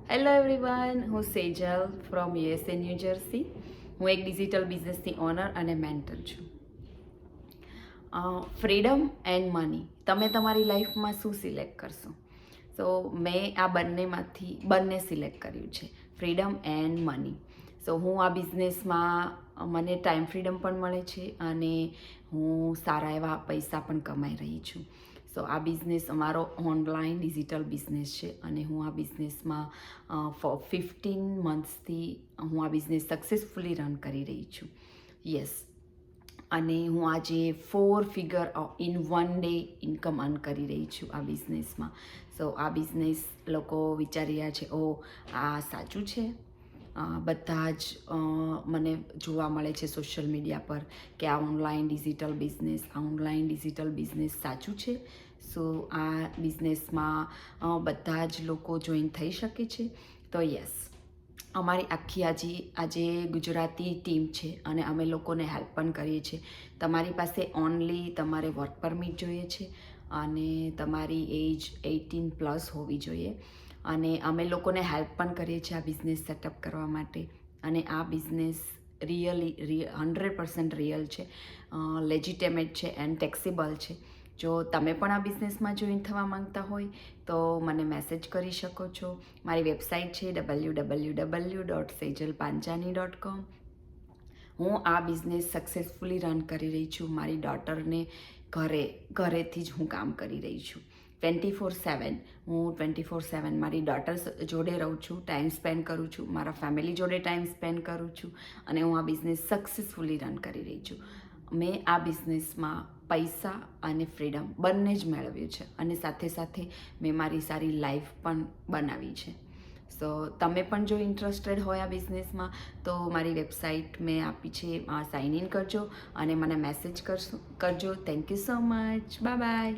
Hello everyone, હું Sejal from USA new jersey. હું એક ડિજિટલ બિઝનેસની ઓનર અને મેન્ટર છું. ફ્રીડમ એન્ડ મની, તમે તમારી લાઈફમાં શું સિલેક્ટ કરશો? સો મેં આ બંને સિલેક્ટ કર્યું છે, ફ્રીડમ એન્ડ મની. સો હું આ બિઝનેસમાં મને ટાઈમ ફ્રીડમ પણ મળે છે અને હું સારા એવા પૈસા પણ કમાઈ રહી છું. સો આ બિઝનેસ અમારો ઓનલાઈન ડિજિટલ બિઝનેસ છે અને હું આ બિઝનેસમાં ફોર 15 મંથ્સથી હું આ બિઝનેસ સક્સેસફુલી રન કરી રહી છું. યસ, અને હું આજે 4 figure in 1 day income earn કરી રહી છું આ બિઝનેસમાં. સો આ બિઝનેસ લોકો વિચારી રહ્યા છે, ઓ આ સાચું છે? બધા જ મને જોવા મળે છે સોશિયલ મીડિયા પર કે આ ઓનલાઈન ડિજિટલ બિઝનેસ સાચું છે. સો આ બિઝનેસમાં બધા જ લોકો જોઈન થઈ શકે છે. તો યસ, અમારી આખી આજે ગુજરાતી ટીમ છે અને અમે લોકોને હેલ્પ પણ કરીએ છીએ. તમારી પાસે ઓનલી તમારે વર્ક પરમિટ જોઈએ છે અને તમારી એજ 18+ હોવી જોઈએ. અને અમે લોકોને હેલ્પ પણ કરીએ છીએ આ બિઝનેસ સેટઅપ કરવા માટે. અને આ બિઝનેસ રિયલી 100% રિયલ છે, લેજિટેમેટ છે એન્ડ ટેક્સેબલ છે. જો તમે પણ આ બિઝનેસમાં જોઈન થવા માંગતા હોય તો મને મેસેજ કરી શકો છો. મારી વેબસાઇટ છે www.sejalpanchani.com. હું આ બિઝનેસ સક્સેસફુલી રન કરી રહી છું. મારી ડોટરને ઘરેથી જ હું કામ કરી રહી છું. 24/7 હું 24/7 મારી ડોટર જોડે રહું છું, ટાઈમ સ્પેન્ડ કરું છું, મારા ફેમિલી જોડે ટાઈમ સ્પેન્ડ કરું છું અને હું આ બિઝનેસ સક્સેસફુલી રન કરી રહી છું. મેં આ બિઝનેસમાં પૈસા અને ફ્રીડમ બંને જ મેળવ્યું છે અને સાથે સાથે મેં મારી સારી લાઈફ પણ બનાવી છે. સો તમે પણ જો ઇન્ટરેસ્ટેડ હોય આ બિઝનેસમાં તો મારી વેબસાઇટ મેં આપી છે, સાઇન ઇન કરજો અને મને મેસેજ કરજો. Thank you so much. Bye bye.